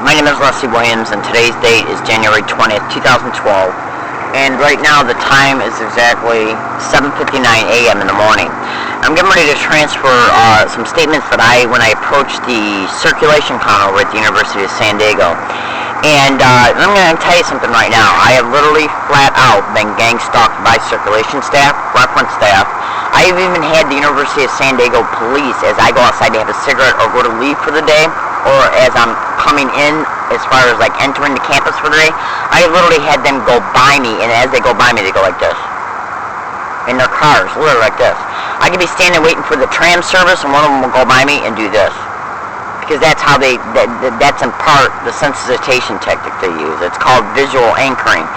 My name is Leslie Williams, and today's date is January 20th, 2012. And right now the time is exactly 7:59 a.m. in the morning. I'm getting ready to transfer some statements that when I approached the circulation counter at the University of San Diego. And I'm going to tell you something right now. I have literally flat out been gang-stalked by circulation staff, reference staff. I have even had the University of San Diego police, as I go outside to have a cigarette or go to leave for the day, or as I'm coming in, as far as like entering the campus for the day, I literally had them go by me, and as they go by me, they go like this. In their cars, literally like this. I could be standing waiting for the tram service, and one of them will go by me and do this. Because that's how that's in part the sensitization tactic they use. It's called visual anchoring.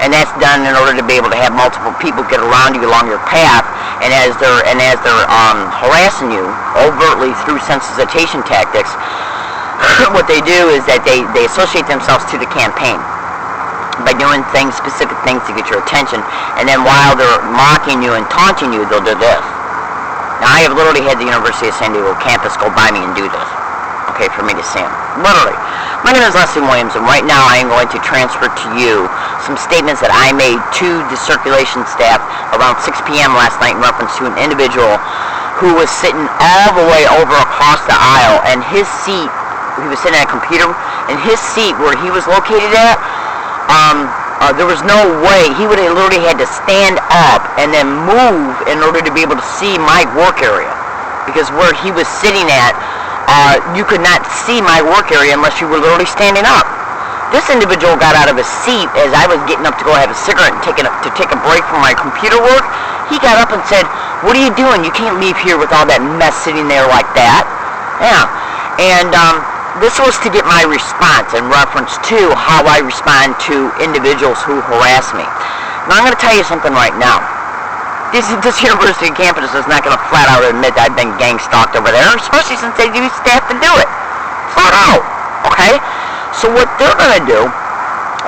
And that's done in order to be able to have multiple people get around you along your path, and as they're harassing you overtly through sensitization tactics, what they do is that they associate themselves to the campaign by doing specific things to get your attention, and then while they're mocking you and taunting you, they'll do this. Now, I have literally had the University of San Diego campus go by me and do this. Okay, for me to see them. Literally. My name is Leslie Williams, and right now I am going to transfer to you some statements that I made to the circulation staff around 6 p.m. last night in reference to an individual who was sitting all the way over across the aisle, and his seat, he was sitting at a computer, and his seat where he was located at, there was no way. He would have literally had to stand up and then move in order to be able to see my work area, because where he was sitting at, you could not see my work area unless you were literally standing up. This individual got out of his seat as I was getting up to go have a cigarette and take a break from my computer work. He got up and said, "What are you doing? You can't leave here with all that mess sitting there like that." Yeah. And this was to get my response in reference to how I respond to individuals who harass me. Now, I'm going to tell you something right now. This university campus is not going to flat out admit that I've been gang-stalked over there, especially since they use staff to do it. Flat out. Okay? So what they're going to do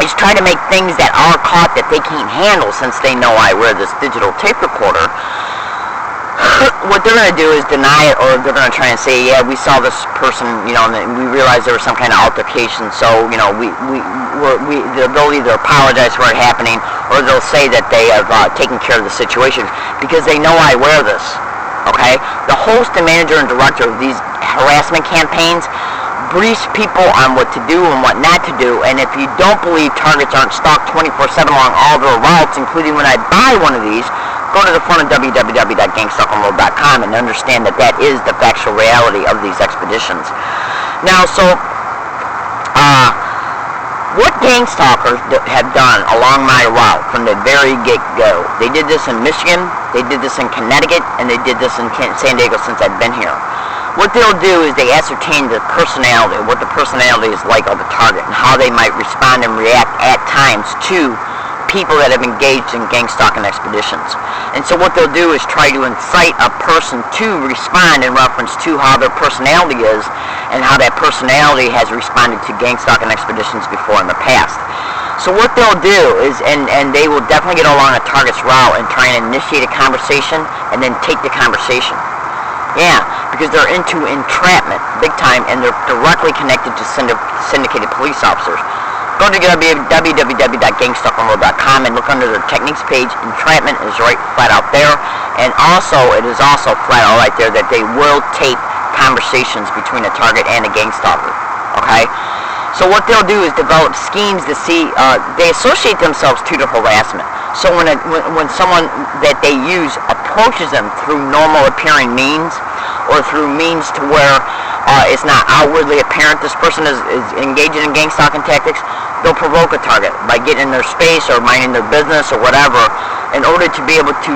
is try to make things that are caught that they can't handle, since they know I wear this digital tape recorder. What they're going to do is deny it, or they're going to try and say, yeah, we saw this person, and we realized there was some kind of altercation, so, the ability to apologize for it happening, or they'll say that they have taken care of the situation, because they know I wear this, okay? The host and manager and director of these harassment campaigns briefs people on what to do and what not to do, and if you don't believe targets aren't stalked 24/7 along all their routes, including when I buy one of these, go to the front of www.gangstalked.com and understand that is the factual reality of these expeditions. Now, so, what gang stalkers have done along my route from the very get-go, they did this in Michigan, they did this in Connecticut, and they did this in San Diego since I've been here. What they'll do is they ascertain the personality, what the personality is like of the target, and how they might respond and react at times to people that have engaged in gang stalking expeditions. And so what they'll do is try to incite a person to respond in reference to how their personality is and how that personality has responded to gang stalking expeditions before in the past. So what they'll do is, and they will definitely get along a target's route and try and initiate a conversation and then take the conversation. Yeah, because they're into entrapment big time, and they're directly connected to syndicated police officers. Go to www.gangstalked.com and look under their techniques page. Entrapment is right flat out there. And also, it is also flat out right there that they will tape conversations between a target and a gang stalker. Okay? So what they'll do is develop schemes to see, they associate themselves to the harassment. So when someone that they use approaches them through normal appearing means, or through means to where it's not outwardly apparent this person is engaging in gang stalking tactics, they'll provoke a target by getting in their space or minding their business or whatever, in order to be able to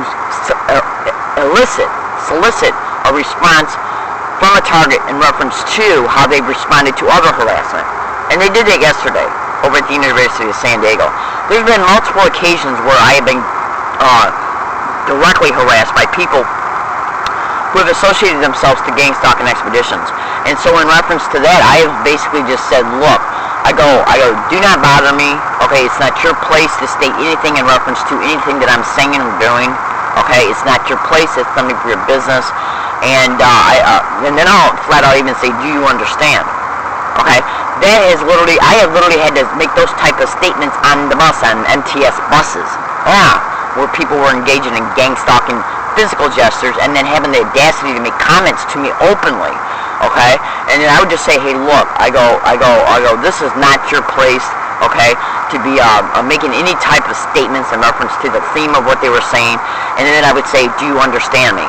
solicit a response from a target in reference to how they've responded to other harassment. And they did that yesterday over at the University of San Diego. There's been multiple occasions where I have been directly harassed by people who have associated themselves to gang stalking expeditions. And so in reference to that, I have basically just said, look, I go, do not bother me. Okay, it's not your place to state anything in reference to anything that I'm saying or doing. Okay, it's not your place. It's something for your business. And then I'll flat out even say, do you understand? Okay, that is literally, I have literally had to make those type of statements on the bus, on MTS buses. Yeah, where people were engaging in gang stalking physical gestures and then having the audacity to make comments to me openly. Okay, and then I would just say, hey, look, I go, this is not your place, okay, to be making any type of statements in reference to the theme of what they were saying, and then I would say, do you understand me?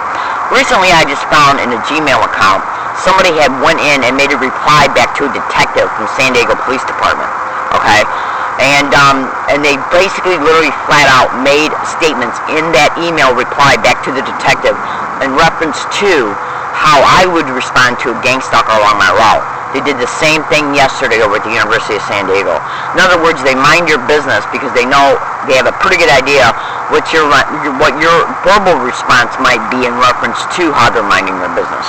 Recently, I just found in a Gmail account, somebody had went in and made a reply back to a detective from San Diego Police Department, okay, and they basically literally flat out made statements in that email reply back to the detective in reference to how I would respond to a gang stalker along my route. They did the same thing yesterday over at the University of San Diego. In other words, they mind your business because they know they have a pretty good idea what your verbal response might be in reference to how they're minding their business.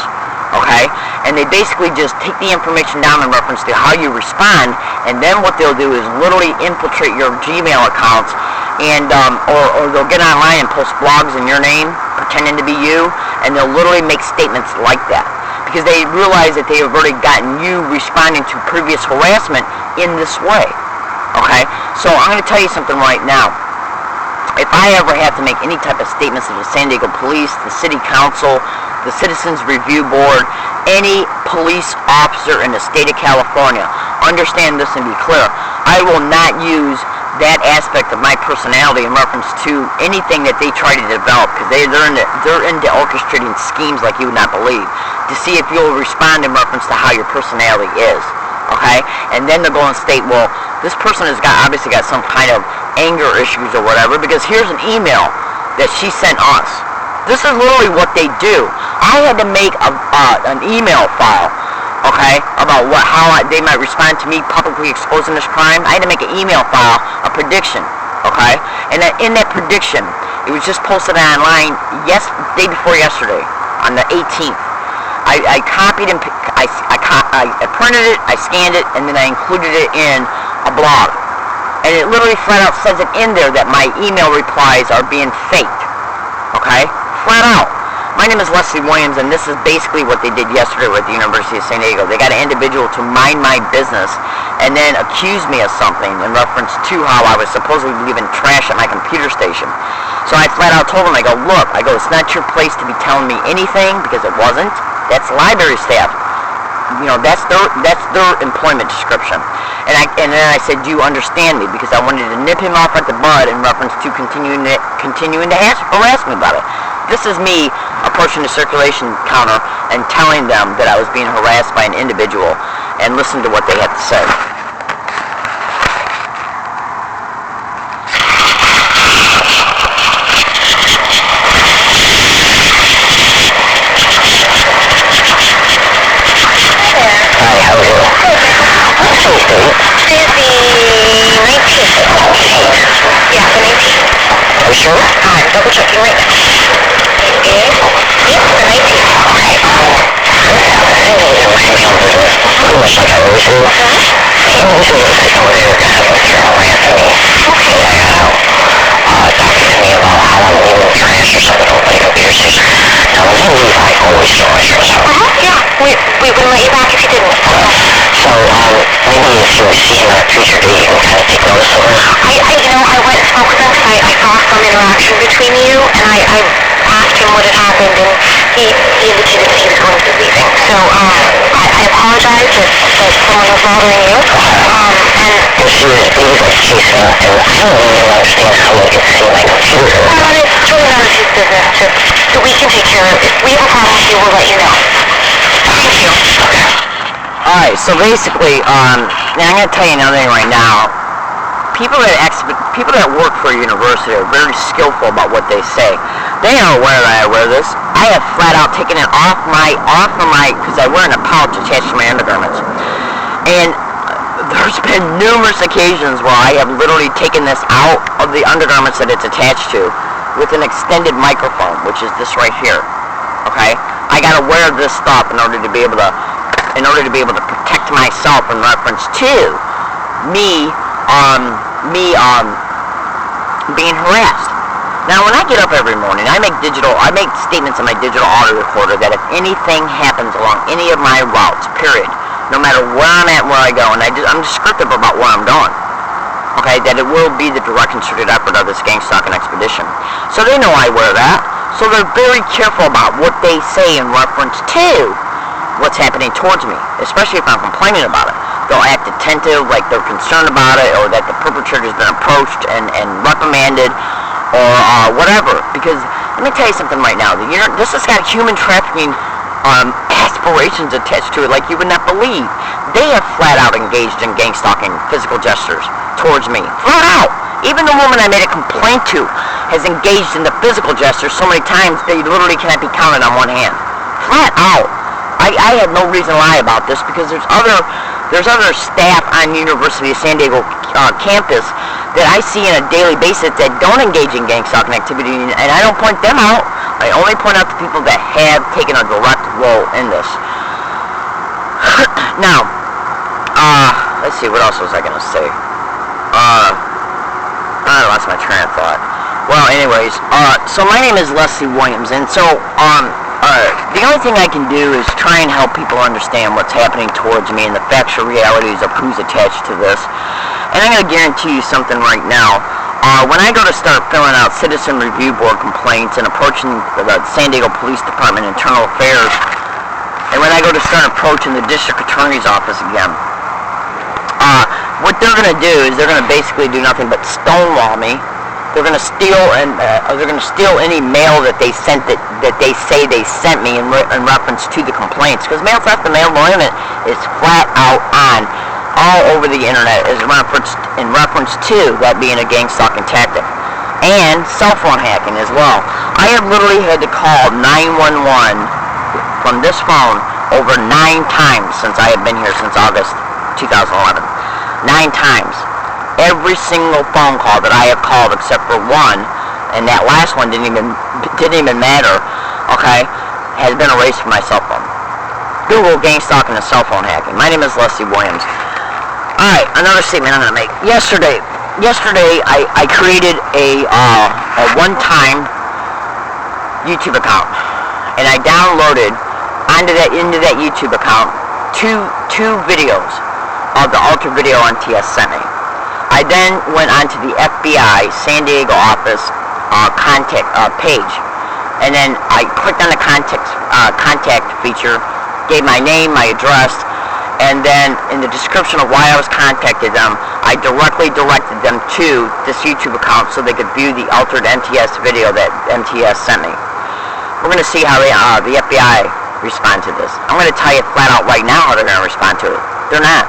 Okay? And they basically just take the information down in reference to how you respond, and then what they'll do is literally infiltrate your Gmail accounts, and or they'll get online and post blogs in your name, pretending to be you, and they'll literally make statements like that because they realize that they have already gotten you responding to previous harassment in this way. Okay? So I'm going to tell you something right now. If I ever have to make any type of statements to the San Diego Police, the City Council, the Citizens Review Board, any police officer in the state of California, understand this and be clear. I will not use that aspect of my personality in reference to anything that they try to develop, because they're into orchestrating schemes like you would not believe, to see if you'll respond in reference to how your personality is. Okay? And then they'll go and state, well, this person has obviously got some kind of anger issues or whatever, because here's an email that she sent us. This is literally what they do. I had to make an email file, okay, about how they might respond to me publicly exposing this crime. I had to make an email file, a prediction, okay, and in that prediction, it was just posted online day before yesterday, on the 18th. I copied and I printed it, I scanned it, and then I included it in a blog. And it literally flat out says it in there that my email replies are being faked. Okay? Flat out. My name is Leslie Williams, and this is basically what they did yesterday with the University of San Diego. They got an individual to mind my business and then accuse me of something in reference to how I was supposedly leaving trash at my computer station. So I flat out told them, I go, it's not your place to be telling me anything, because it wasn't. That's library staff. You know, that's their employment description. And then I said, do you understand me? Because I wanted to nip him off at the bud in reference to continuing to harass me about it. This is me approaching the circulation counter and telling them that I was being harassed by an individual, and listen to what they had to say. Are you sure? I'm double checking right now. It is? Yes, the 19th. Okay. Pretty much like I always do. And usually if I know they're kind of like you're harassing me. Okay. Talking to me about how I'm leaving trash or something over my computer station. Now when I leave, I always throw my trash out. Yeah. We wouldn't let you back if you didn't. So, maybe if you see him in the future, do you kind of take notice of him? I went and spoke with him because I saw some interaction between you, and I asked him what had happened, and he indicated that he was going to be leaving. So, I apologize if someone was bothering you. And he was like chasing up, and I don't really understand how he could see my computer. It's really none of his business. So we can take care of it. If we have a problem with you, we'll let you know. Thank you. Okay. Alright, so basically, I'm going to tell you another thing right now. People that work for a university are very skillful about what they say. They are aware that I wear this. I have flat out taken it off of my, because I wear a pouch attached to my undergarments. And there's been numerous occasions where I have literally taken this out of the undergarments that it's attached to with an extended microphone, which is this right here. Okay? I gotta wear this stuff in order to be able to protect myself in reference to me being harassed. Now, when I get up every morning, I make statements on my digital audio recorder that if anything happens along any of my routes, period, no matter where I'm at, where I go, and I'm descriptive about where I'm going. Okay, that it will be the direct concerted effort of this gang-stalking expedition. So they know I wear that. So they're very careful about what they say in reference to what's happening towards me, especially if I'm complaining about it. They'll act attentive, like they're concerned about it, or that the perpetrator's been approached and reprimanded, or whatever. Because let me tell you something right now. This has got human trafficking aspirations attached to it like you would not believe. They have flat out engaged in gang-stalking physical gestures towards me. Flat out. Even the woman I made a complaint to has engaged in the physical gestures so many times they literally cannot be counted on one hand. Flat out. I have no reason to lie about this because there's other staff on University of San Diego campus that I see on a daily basis that don't engage in gang-stalking activity, and I don't point them out. I only point out the people that have taken a direct role in this. Now, let's see, what else was I going to say? I lost my train of thought. Well, anyways, so my name is Leslie Williams, and so, the only thing I can do is try and help people understand what's happening towards me and the factual realities of who's attached to this. And I'm going to guarantee you something right now. When I go to start filling out Citizen Review Board complaints and approaching the San Diego Police Department Internal Affairs, and when I go to start approaching the District Attorney's Office again, what they're going to do is they're going to basically do nothing but stonewall me. They're going to steal any mail that they sent that they say they sent me in reference to the complaints. Because mail theft and mail laundering is flat out on all over the internet in reference to that being a gang-stalking tactic. And cell phone hacking as well. I have literally had to call 911 from this phone over 9 times since I have been here since August 2011. 9 times. Every single phone call that I have called except for one, and that last one didn't even matter, okay, has been erased from my cell phone. Google gang-stalking and cell phone hacking. My name is Leslie Williams. Alright, another statement I'm going to make. Yesterday I created a one-time YouTube account, and I downloaded into that YouTube account two videos of the altered video MTS sent me. I then went onto the FBI San Diego office contact page, and then I clicked on the contact feature, gave my name, my address, and then in the description of why I was contacted them, I directly directed them to this YouTube account so they could view the altered MTS video that MTS sent me. We're going to see how the FBI respond to this. I'm going to tell you flat out right now how they're going to respond to it. They're not.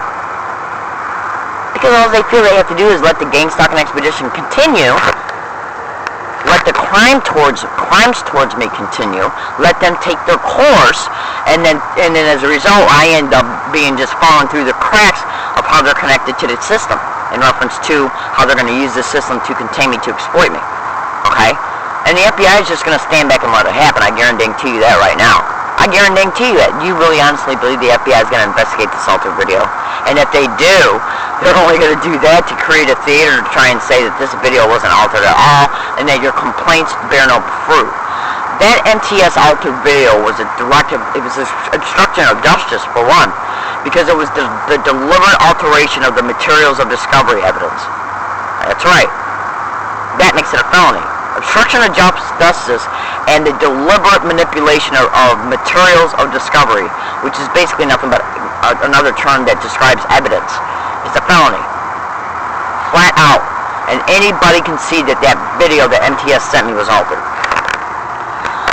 Because all they feel they have to do is let the gang-stalking expedition continue, let the crimes towards me continue, let them take their course, and then as a result, I end up being just falling through the cracks of how they're connected to the system in reference to how they're going to use the system to contain me, to exploit me. Okay? And the FBI is just going to stand back and let it happen. I guarantee you that right now. I guarantee you that. You really honestly believe the FBI is going to investigate this altered video? And if they do, they're only going to do that to create a theater to try and say that this video wasn't altered at all and that your complaints bear no fruit. That MTS altered video was it was an obstruction of justice, for one, because it was the deliberate alteration of the materials of discovery evidence. That's right. That makes it a felony. Obstruction of justice and the deliberate manipulation of materials of discovery, which is basically nothing but another term that describes evidence. It's a felony. Flat out. And anybody can see that video that MTS sent me was altered.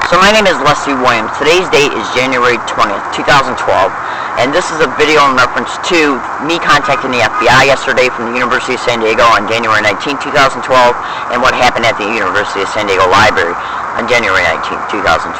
So my name is Leslie Williams. Today's date is January 20th, 2012. And this is a video in reference to me contacting the FBI yesterday from the University of San Diego on January 19, 2012, and what happened at the University of San Diego Library on January 19, 2012.